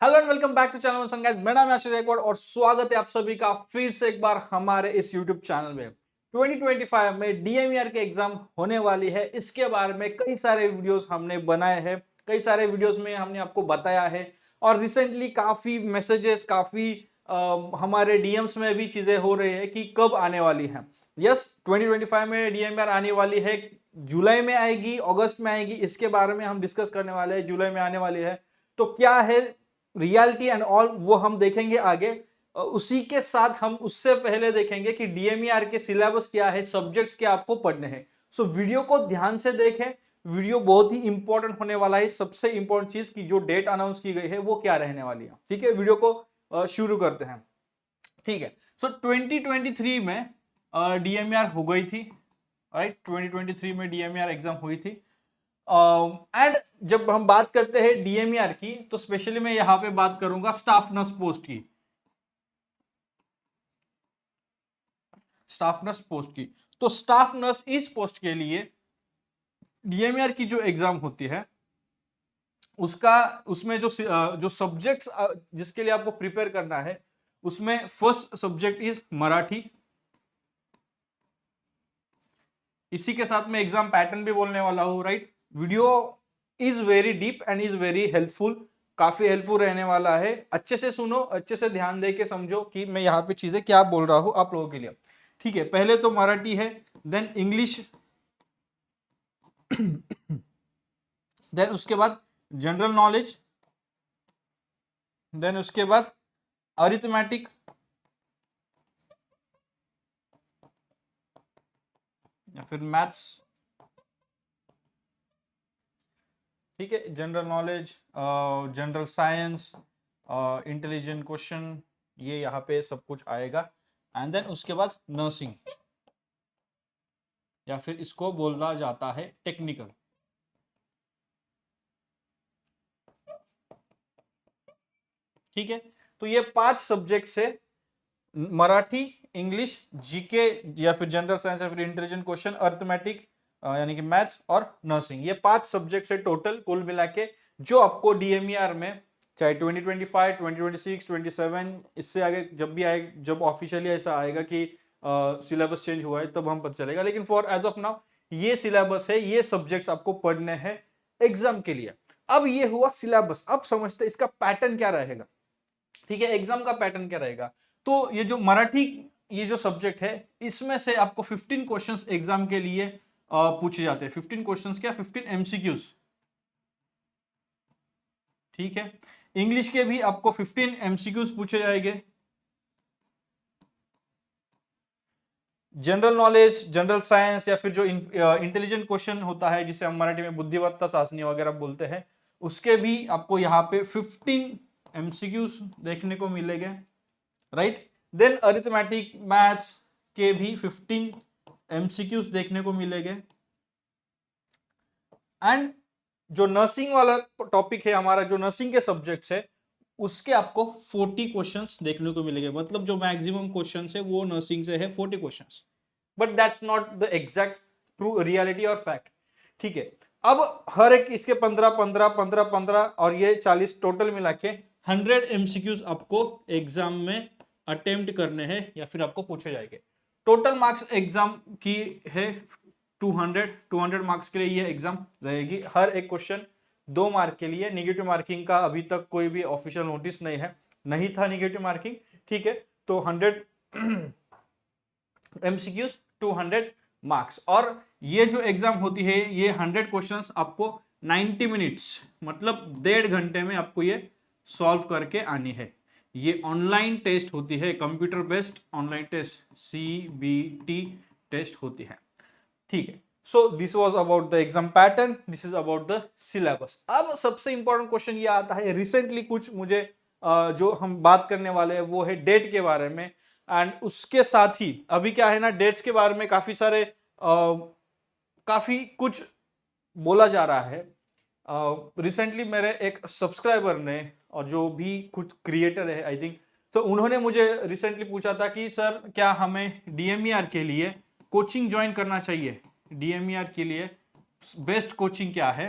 Hello and welcome back to channel guys. मेरा नाम है आशीष गायकवाड़ और स्वागत है आप सभी का फिर से एक बार हमारे इस यूट्यूब चैनल में। 2025 में डीएमईआर के एग्जाम होने वाली है, इसके बारे में कई सारे वीडियोस हमने बनाए हैं, कई सारे वीडियोस में हमने आपको बताया है और रिसेंटली काफी मैसेजेस, काफी हमारे डीएम्स में भी चीजें हो रही है कि कब आने वाली है। यस, 2025 में डीएमईआर आने वाली है, जुलाई में आएगी, अगस्त में आएगी, इसके बारे में हम डिस्कस करने वाले हैं। जुलाई में आने वाली है तो क्या है रियलिटी एंड ऑल, वो हम देखेंगे आगे। उसी के साथ हम उससे पहले देखेंगे कि डीएमईआर के सिलेबस क्या है, सब्जेक्ट्स क्या आपको पढ़ने हैं। सो वीडियो को ध्यान से देखें, वीडियो बहुत ही इंपॉर्टेंट होने वाला है। सबसे इंपॉर्टेंट चीज की जो डेट अनाउंस की गई है वो क्या रहने वाली है। ठीक है, वीडियो को शुरू करते हैं। ठीक है, सो 2023 में डीएमईआर हो गई थी, राइट। 2023 में डीएमईआर एग्जाम हुई थी एंड जब हम बात करते हैं डीएमईआर की तो स्पेशली मैं यहां पे बात करूंगा स्टाफ नर्स पोस्ट की। स्टाफ नर्स पोस्ट की तो स्टाफ नर्स इस पोस्ट के लिए डीएमईआर की जो एग्जाम होती है उसका उसमें जो सब्जेक्ट्स जिसके लिए आपको प्रिपेयर करना है, उसमें फर्स्ट सब्जेक्ट इज मराठी। इसी के साथ में एग्जाम पैटर्न भी बोलने वाला हूं, right. Video is very deep and is very helpful, काफी हेल्पफुल रहने वाला है। अच्छे से सुनो, अच्छे से ध्यान दे के समझो कि मैं यहाँ पे चीजें क्या बोल रहा हूं आप लोगों के लिए। ठीक है, पहले तो मराठी है, देन इंग्लिश, देन उसके बाद जनरल नॉलेज, देन उसके बाद अरिथमेटिक, या फिर मैथ्स। ठीक है, general knowledge, general science, intelligent question, ये यहाँ पे सब कुछ आएगा। एंड देन उसके बाद नर्सिंग, या फिर इसको बोला जाता है टेक्निकल। ठीक है, तो ये 5 सब्जेक्ट से मराठी, इंग्लिश, जीके या फिर जनरल साइंस या फिर इंटेलिजेंट क्वेश्चन, अर्थमेटिक यानी कि मैथ्स और नर्सिंग, ये 5 सब्जेक्ट से टोटल कुल मिला के जो आपको डीएमईआर में चाहे 2025, 2026, 27, इससे आगे जब भी आए, जब ऑफिशियली ऐसा आएगा कि सिलेबस चेंज हुआ है तब हम पता चलेगा, लेकिन फॉर एज ऑफ नाउ ये सिलेबस है, ये सब्जेक्ट्स आपको पढ़ने हैं एग्जाम के लिए। अब ये हुआ सिलेबस, अब समझते इसका पैटर्न क्या रहेगा। ठीक है, एग्जाम का पैटर्न क्या रहेगा। तो ये जो मराठी, ये जो सब्जेक्ट है, इसमें से आपको 15 क्वेश्चंस एग्जाम के लिए पूछे जाते हैं। 15 क्वेश्चंस क्या, 15 एमसीक्यूज। ठीक है, इंग्लिश के भी आपको 15 एमसीक्यूज पूछे जाएंगे। जनरल नॉलेज, जनरल साइंस या फिर जो इंटेलिजेंट क्वेश्चन होता है जिसे हम मराठी में बुद्धिमत्ता चाशनी वगैरह बोलते हैं, उसके भी आपको यहाँ पे 15 एमसीक्यूज देखने को मिलेंगे, राइट। देन अरिथमेटिक, मैथ्स के भी 15 एमसीक्यूज देखने को मिलेंगे। एंड जो नर्सिंग वाला टॉपिक है हमारा, जो नर्सिंग के सब्जेक्ट्स है, उसके आपको 40 क्वेश्चंस देखने को मिलेंगे। मतलब जो मैक्सिमम क्वेश्चंस है वो नर्सिंग से है 40 questions, but that's not the exact true reality और फैक्ट। ठीक है, अब हर एक इसके 15 15 15 15 और ये 40 टोटल मिला के 100 एमसीक्यूज आपको एग्जाम में अटेम्प्ट करने हैं या फिर आपको पूछे जाएंगे। टोटल मार्क्स एग्जाम की है 200 मार्क्स के लिए ये एग्जाम रहेगी। हर एक क्वेश्चन 2 मार्क के लिए। निगेटिव मार्किंग का अभी तक कोई भी ऑफिशियल नोटिस नहीं है, नहीं था निगेटिव मार्किंग। ठीक है, तो 100 एमसीक्यूज 200 मार्क्स। और ये जो एग्जाम होती है, ये 100 क्वेश्चंस आपको 90 मिनट्स मतलब 1.5 घंटे में आपको ये सॉल्व करके आनी है। ये ऑनलाइन टेस्ट होती है, computer based online test, CBT test होती है। ठीक है, so this was about the exam pattern, this is about the syllabus. अब सबसे इंपॉर्टेंट क्वेश्चन ये आता है, रिसेंटली कुछ मुझे जो हम बात करने वाले हैं वो है डेट के बारे में। एंड उसके साथ ही अभी क्या है ना, डेट्स के बारे में काफी सारे काफी कुछ बोला जा रहा है। रिसेंटली मेरे एक सब्सक्राइबर ने, और जो भी कुछ क्रिएटर है आई थिंक, तो उन्होंने मुझे रिसेंटली पूछा था कि सर क्या हमें डीएमईआर के लिए कोचिंग ज्वाइन करना चाहिए, डीएमईआर के लिए बेस्ट कोचिंग क्या है।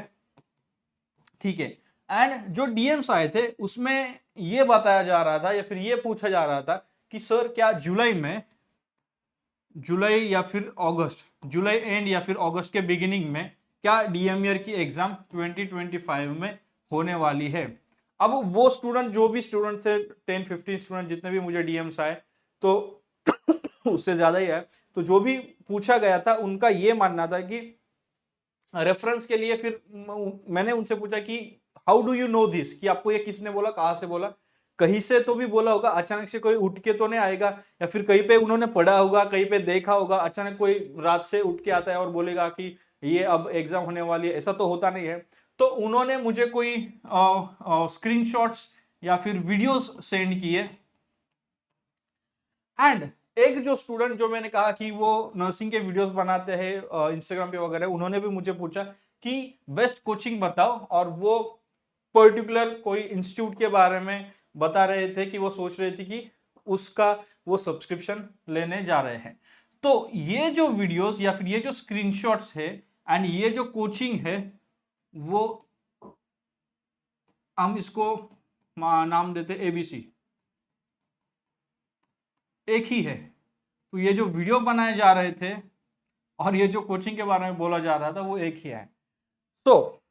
ठीक है, एंड जो डीएम्स आए थे उसमें ये बताया जा रहा था या फिर ये पूछा जा रहा था कि सर क्या जुलाई या फिर अगस्त, जुलाई एंड या फिर अगस्त के बिगिनिंग में क्या डीएमईआर की एग्जाम 2025 में होने वाली है। अब वो स्टूडेंट, जो भी स्टूडेंट थे 10-15 स्टूडेंट जितने भी मुझे डीएम्स आए, तो उससे ज्यादा ही है, तो जो भी पूछा गया था उनका ये मानना था कि रेफरेंस के लिए, फिर मैंने उनसे पूछा कि how do you know this, कि आपको ये किसने बोला, कहां से बोला, कहीं से तो भी बोला होगा, अचानक से कोई उठ के तो नहीं आएगा, या फिर कहीं पे उन्होंने पढ़ा होगा, कहीं पे देखा होगा, अचानक कोई रात से उठ के आता है और बोलेगा कि ये अब एग्जाम होने वाली है, ऐसा तो होता नहीं है। तो उन्होंने मुझे कोई स्क्रीनशॉट्स या फिर वीडियोस सेंड किए। एंड एक जो स्टूडेंट, जो मैंने कहा कि वो नर्सिंग के वीडियोस बनाते हैं इंस्टाग्राम पे वगैरह, उन्होंने भी मुझे पूछा कि बेस्ट कोचिंग बताओ, और वो पर्टिकुलर कोई इंस्टीट्यूट के बारे में बता रहे थे कि वो सोच रहे थे कि उसका वो सब्सक्रिप्शन लेने जा रहे हैं। तो ये जो वीडियोस या फिर ये जो स्क्रीनशॉट्स है एंड ये जो कोचिंग है, वो हम इसको नाम देते एबीसी, एक ही है। तो ये जो वीडियो बनाए जा रहे थे और ये जो कोचिंग के बारे में बोला जा रहा था, वो एक ही है। तो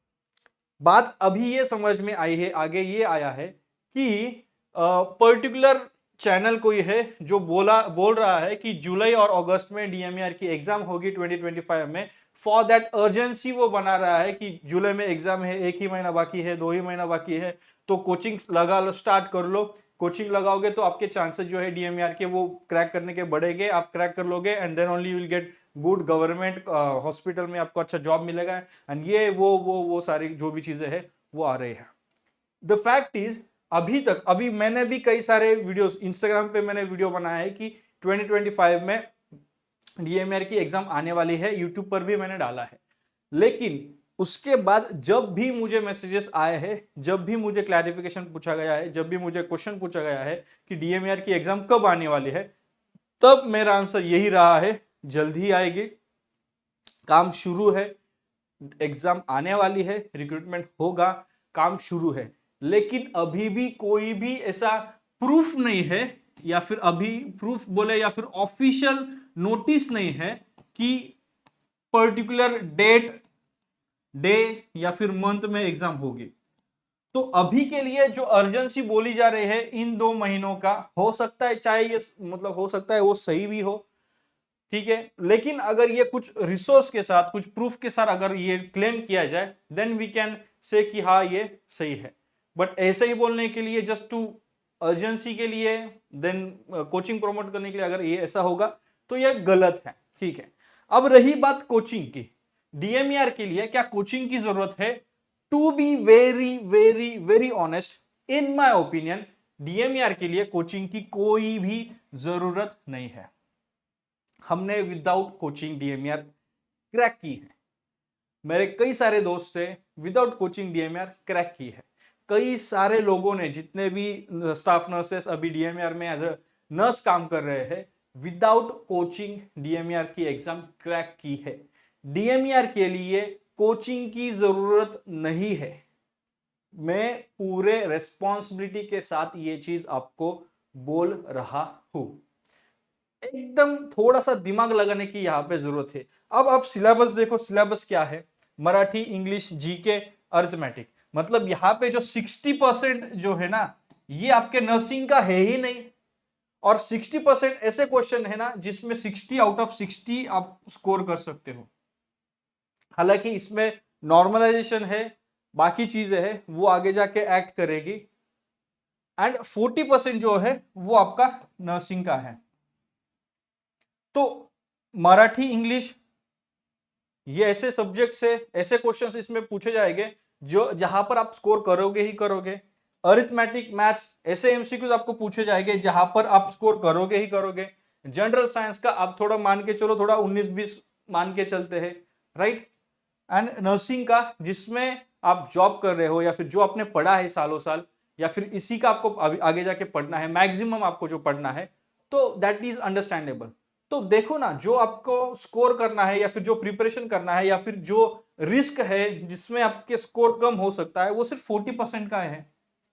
बात अभी ये समझ में आई है, आगे ये आया है कि पर्टिकुलर चैनल कोई है जो बोल रहा है कि जुलाई और अगस्त में डीएमईआर की एग्जाम होगी 2025 में। फॉर दैट अर्जेंसी वो बना रहा है कि जुलाई में एग्जाम है, 1 ही महीना बाकी है, 2 ही महीना बाकी है, तो कोचिंग लगा लो, स्टार्ट कर लो। कोचिंग लगाओगे तो आपके चांसेस जो है डीएमईआर के वो क्रैक करने के बढ़ेंगे, आप क्रैक कर लोगे, and then only you will get good government hospital में आपको अच्छा जॉब मिलेगा। एंड ये वो सारी जो भी चीजें हैं वो आ रही है। द फैक्ट इज, अभी मैंने भी कई सारे वीडियोस इंस्टाग्राम पे मैंने वीडियो बनाया है कि 2025 में डीएमईआर की एग्जाम आने वाली है, यूट्यूब पर भी मैंने डाला है। लेकिन उसके बाद जब भी मुझे मैसेजेस आए हैं, जब भी मुझे क्लैरिफिकेशन पूछा गया है, जब भी मुझे क्वेश्चन पूछा गया है कि डीएमईआर की एग्जाम कब आने वाली है, तब मेरा आंसर यही रहा है, जल्द ही आएगी, काम शुरू है, एग्जाम आने वाली है, रिक्रूटमेंट होगा, काम शुरू है। लेकिन अभी भी कोई भी ऐसा प्रूफ नहीं है, या फिर अभी प्रूफ बोले या फिर ऑफिशियल नोटिस नहीं है कि पर्टिकुलर डे या फिर मंथ में एग्जाम होगी। तो अभी के लिए जो अर्जेंसी बोली जा रही है इन 2 महीनों का, हो सकता है, चाहे ये मतलब हो सकता है वो सही भी हो, ठीक है, लेकिन अगर ये कुछ रिसोर्स के साथ, कुछ प्रूफ के साथ अगर ये क्लेम किया जाए, देन वी कैन से कि हाँ ये सही है। बट ऐसे ही बोलने के लिए, जस्ट टू अर्जेंसी के लिए, देन कोचिंग प्रमोट करने के लिए अगर ये ऐसा होगा तो ये गलत है, ठीक है। अब रही बात कोचिंग की, डीएमईआर के लिए क्या कोचिंग की जरूरत है? To be very very very honest, in my opinion, DMER के लिए कोचिंग की कोई भी जरूरत नहीं है। हमने विदाउट कोचिंग डीएमईआर क्रैक की है। मेरे कई सारे दोस्त थे, विदाउट कोचिंग डीएमईआर क्रैक की है। कई सारे लोगों ने, जितने भी स्टाफ नर्सेस अभी डीएमईआर में एज अ नर्स काम कर रहे हैं, विदाउट कोचिंग डीएमईआर की एग्जाम क्रैक की है। डीएमईआर के लिए कोचिंग की जरूरत नहीं है। मैं पूरे रेस्पॉन्सिबिलिटी के साथ ये चीज आपको बोल रहा हूं। एकदम थोड़ा सा दिमाग लगाने की यहां पे जरूरत है। अब आप सिलेबस देखो, सिलेबस क्या है? Marathi, English, GK, arithmetic. मतलब यहां पे जो 60% जो है ना, ये आपके नर्सिंग का है ही नहीं। और 60% ऐसे क्वेश्चन है ना जिसमें 60 आउट ऑफ 60 आप स्कोर कर सकते हो। हालांकि इसमें नॉर्मलाइजेशन है, बाकी चीजें है वो आगे जाके एक्ट करेगी। एंड 40% जो है वो आपका नर्सिंग का है। तो मराठी, इंग्लिश, ये ऐसे सब्जेक्ट से ऐसे क्वेश्चंस इसमें पूछे जाएंगे जो जहां पर आप स्कोर करोगे ही करोगे। अरिथमेटिक, मैथ्स, ऐसे एमसीक्यूज आपको पूछे जाएंगे जहां पर आप स्कोर करोगे ही करोगे। जनरल साइंस का आप थोड़ा मान के चलो, थोड़ा 19-20 मान के चलते हैं, राइट। एंड नर्सिंग का, जिसमें आप जॉब कर रहे हो या फिर जो आपने पढ़ा है सालों साल, या फिर इसी का आपको आगे जाके पढ़ना है, मैक्सिमम आपको जो पढ़ना है, तो दैट इज अंडरस्टैंडेबल। तो देखो ना, जो आपको स्कोर करना है या फिर जो प्रिपरेशन करना है या फिर जो रिस्क है जिसमें आपके स्कोर कम हो सकता है, वो सिर्फ 40% का है।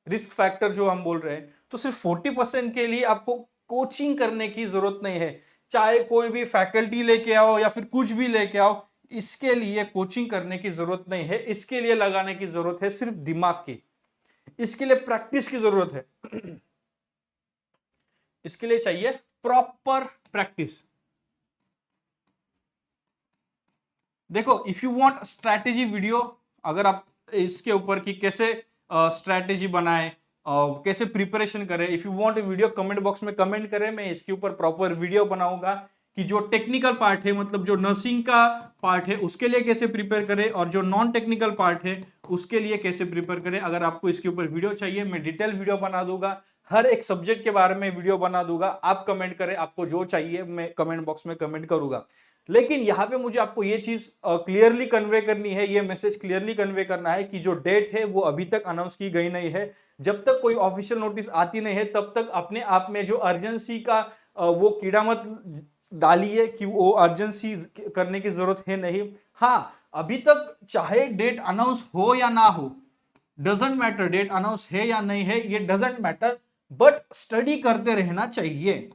रिस्क फैक्टर जो हम बोल रहे हैं, तो सिर्फ 40% के लिए आपको कोचिंग करने की जरूरत नहीं है। चाहे कोई भी फैकल्टी लेके आओ या फिर कुछ भी लेके आओ, इसके लिए कोचिंग करने की जरूरत नहीं है। इसके लिए लगाने की जरूरत है सिर्फ दिमाग की, इसके लिए प्रैक्टिस की जरूरत है। इसके लिए चाहिए प्रॉपर प्रैक्टिस। देखो, if you want strategy video, अगर आप इसके ऊपर कि कैसे स्ट्रैटेजी बनाएं, कैसे प्रिपरेशन करें, if you want video, comment box में कमेंट करें, मैं इसके ऊपर प्रॉपर वीडियो बनाऊंगा कि जो टेक्निकल पार्ट है, मतलब जो नर्सिंग का पार्ट है, उसके लिए कैसे प्रिपेयर करें, और जो नॉन टेक्निकल पार्ट है उसके लिए कैसे प्रिपेयर करें। अगर आपको इसके ऊपर वीडियो चाहिए, मैं डिटेल वीडियो बना दूंगा, हर एक सब्जेक्ट के बारे में वीडियो बना दूंगा। आप कमेंट करें, आपको जो चाहिए मैं कमेंट बॉक्स में कमेंट करूंगा। लेकिन यहां पे मुझे आपको ये चीज क्लियरली कन्वे करनी है, ये मैसेज क्लियरली कन्वे करना है कि जो डेट है वो अभी तक अनाउंस की गई नहीं है। जब तक कोई ऑफिशियल नोटिस आती नहीं है, तब तक अपने आप में जो अर्जेंसी का वो कीड़ा मत डालिए कि वो अर्जेंसी करने की जरूरत है नहीं। हाँ, अभी तक चाहे डेट अनाउंस हो या ना हो, डजेंट मैटर, डेट अनाउंस है या नहीं है ये डजेंट मैटर, बट स्टडी करते रहना चाहिए।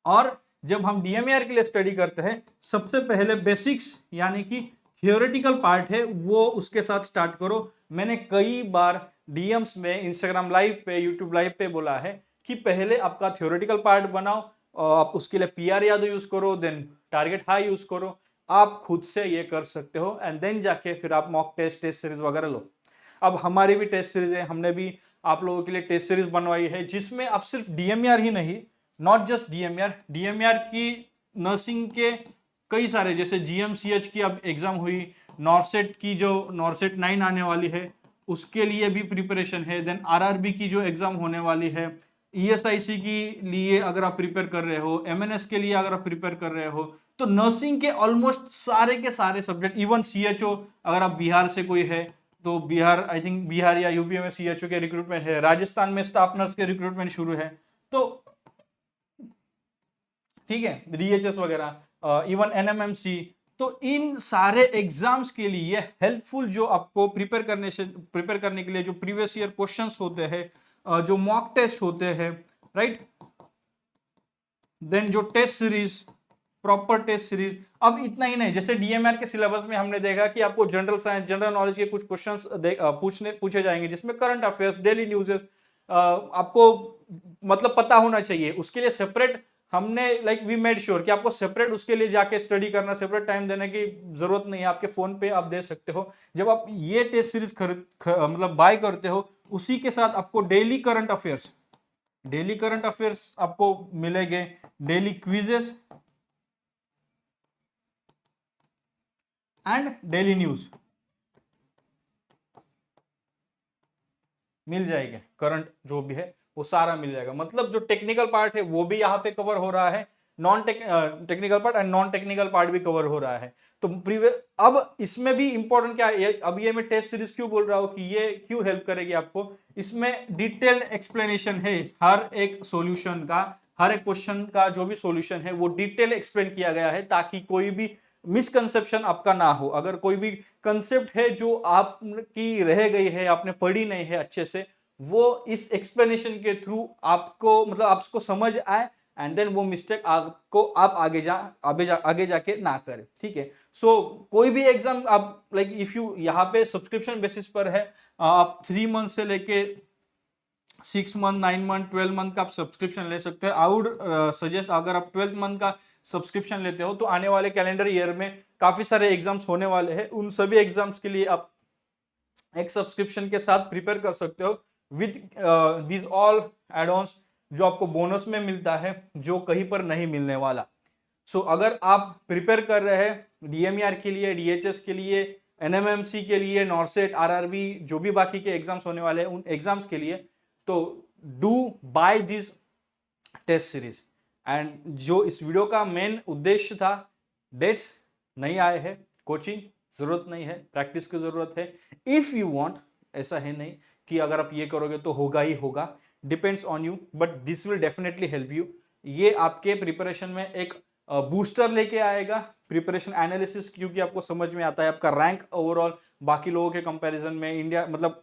और जब हम डीएमईआर के लिए स्टडी करते हैं, सबसे पहले बेसिक्स यानी कि थियोरेटिकल पार्ट है वो उसके साथ स्टार्ट करो। मैंने कई बार डीएम्स में, इंस्टाग्राम लाइव पे, यूट्यूब लाइव पे बोला है कि पहले आपका थियोरेटिकल पार्ट बनाओ, आप उसके लिए पीआर यादव यूज करो, देन टारगेट हाई यूज करो। आप खुद से ये कर सकते हो, एंड देन जाके फिर आप मॉक टेस्ट सीरीज वगैरह लो। अब हमारी भी टेस्ट सीरीज है, हमने भी आप लोगों के लिए टेस्ट सीरीज बनवाई है, जिसमें आप सिर्फ डीएमईआर ही नहीं, नॉट जस्ट डीएमईआर की नर्सिंग के कई सारे, जैसे जीएमसीएच की अब एग्जाम हुई, नॉर्सेट की जो नॉर्सेट 9 आने वाली है उसके लिए भी प्रिपरेशन है, देन आरआरबी की जो एग्जाम होने वाली है, ईएसआईसी के लिए अगर आप प्रिपेयर कर रहे हो, एमएनएस के लिए अगर आप प्रिपेयर कर रहे हो, तो नर्सिंग के ऑलमोस्ट सारे के सारे सब्जेक्ट, इवन सीएचओ, अगर आप बिहार से कोई है तो बिहार, आई थिंक बिहार या यूपी में सीएचओ के रिक्रूटमेंट है, राजस्थान में स्टाफ नर्स के रिक्रूटमेंट शुरू है, तो ठीक है, डीएचएस वगैरह, इवन एनएमएमसी, तो इन सारे एग्जाम्स के लिए हेल्पफुल जो आपको प्रिपेयर करने के लिए जो प्रीवियस ईयर क्वेश्चंस होते हैं, जो मॉक टेस्ट होते हैं, राइट, देन जो test series, proper test series. अब इतना ही नहीं, जैसे डीएमआर के सिलेबस में हमने देखा कि आपको जनरल साइंस, जनरल नॉलेज के कुछ क्वेश्चंस पूछे जाएंगे, जिसमें करंट अफेयर्स, डेली न्यूज़ेस आपको मतलब पता होना चाहिए। उसके लिए सेपरेट हमने वी मेड श्योर कि आपको सेपरेट उसके लिए जाके स्टडी करना, सेपरेट टाइम देने की जरूरत नहीं है, आपके फोन पे आप दे सकते हो। जब आप ये टेस्ट सीरीज मतलब बाय करते हो, उसी के साथ आपको डेली करंट अफेयर्स आपको मिलेंगे, daily quizzes and daily news मिल जाएगा। करंट जो भी है वो सारा मिल जाएगा, मतलब जो टेक्निकल पार्ट है वो भी यहाँ पे कवर हो रहा है, non technical part and non technical part भी कवर हो रहा है। तो अब इसमें भी इंपॉर्टेंट क्या है, अब ये मैं टेस्ट सीरीज क्यों बोल रहा हूँ कि ये क्यों हेल्प करेगी आपको, इसमें डिटेल्ड एक्सप्लेनेशन है हर एक सॉल्यूशन का, हर एक क्वेश्चन का जो भी सॉल्यूशन है वो डिटेल एक्सप्लेन किया गया है, ताकि कोई भी मिसकंसेप्शन आपका ना हो। अगर कोई भी कंसेप्ट है जो आपकी रह गई है, आपने पढ़ी नहीं है अच्छे से, वो इस एक्सप्लेनेशन के थ्रू आपको मतलब आपको समझ आए, एंड देन वो मिस्टेक आपको आप आगे जाके ना करें। ठीक है, सो कोई भी एग्जाम आप इफ यू यहाँ पे सब्सक्रिप्शन बेसिस पर है, आप 3 मंथ से लेके 6 मंथ, 9 मंथ, 12 मंथ का आप सब्सक्रिप्शन ले सकते हैं। आई वुड सजेस्ट, अगर आप 12 मंथ का सब्सक्रिप्शन लेते हो तो आने वाले कैलेंडर ईयर में काफी सारे एग्जाम्स होने वाले हैं, उन सभी एग्जाम्स के लिए आप एक सब्सक्रिप्शन के साथ प्रिपेयर कर सकते हो विद दीज ऑल एड-ऑन्स, जो आपको बोनस में मिलता है, जो कहीं पर नहीं मिलने वाला। सो अगर आप प्रिपेयर कर रहे हैं डीएमईआर के लिए, डीएचएस के लिए, एनएमएमसी के लिए, नॉर्सेट, आरआरबी, जो भी बाकी के एग्जाम्स होने वाले हैं उन एग्जाम्स के लिए, तो do buy this test series. And जो इस वीडियो का मेन उद्देश्य था, डेट्स नहीं आए हैं, कोचिंग जरूरत नहीं है, प्रैक्टिस की जरूरत है। इफ यू वांट, ऐसा है नहीं कि अगर आप ये करोगे तो होगा ही होगा, depends on you, but this will definitely help you. ये आपके प्रिपरेशन में एक बूस्टर लेके आएगा, प्रिपरेशन एनालिसिस, क्योंकि आपको समझ में आता है आपका रैंक ओवरऑल बाकी लोगों के कंपैरिजन में इंडिया मतलब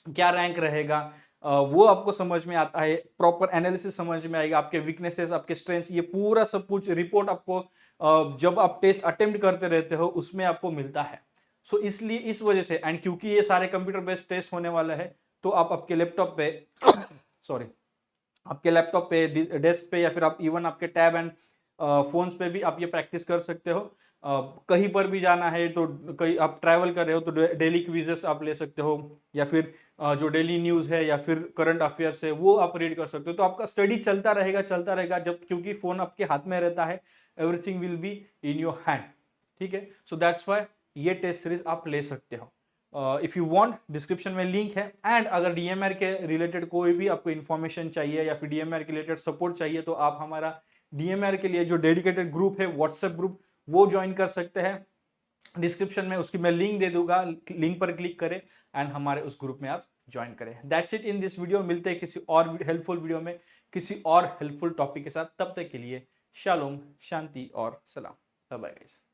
क्या रैंक रहेगा, वो आपको समझ में आता है, प्रॉपर एनालिसिस समझ में आएगा, आपके वीकनेसेस, आपके स्ट्रेंथ्स, ये पूरा सब कुछ रिपोर्ट आपको जब आप टेस्ट अटेम्प्ट करते रहते हो उसमें आपको मिलता है। सो इसलिए इस वजह से, एंड क्योंकि ये सारे कंप्यूटर बेस्ड टेस्ट होने वाला है, तो आप आपके लैपटॉप पे सॉरी आपके लैपटॉप पे, डेस्क पे, या फिर आप इवन आपके टैब एंड फोन्स पे भी आप ये प्रैक्टिस कर सकते हो। कहीं पर भी जाना है तो, कहीं आप ट्रैवल कर रहे हो तो डेली क्विजेस आप ले सकते हो, या फिर जो डेली न्यूज़ है या फिर करंट अफेयर्स है वो आप रीड कर सकते हो। तो आपका स्टडी चलता रहेगा जब, क्योंकि फोन आपके हाथ में रहता है, everything will be in your hand. ठीक है, सो दैट्स वाई ये टेस्ट सीरीज आप ले सकते हो। इफ यू वांट, डिस्क्रिप्शन में लिंक है। एंड अगर डीएमआर के रिलेटेड कोई भी आपको इन्फॉर्मेशन चाहिए या फिर डीएमआर के रिलेटेड सपोर्ट चाहिए, तो आप हमारा डीएमआर के लिए जो डेडिकेटेड ग्रुप है, व्हाट्सएप ग्रुप, वो ज्वाइन कर सकते हैं। डिस्क्रिप्शन में उसकी मैं लिंक दे दूंगा, लिंक पर क्लिक करें एंड हमारे उस ग्रुप में आप ज्वाइन करें। That's it in this video. मिलते हैं किसी और हेल्पफुल वीडियो में किसी और हेल्पफुल टॉपिक के साथ। तब तक के लिए शालोम, शांति और सलाम। Bye bye guys.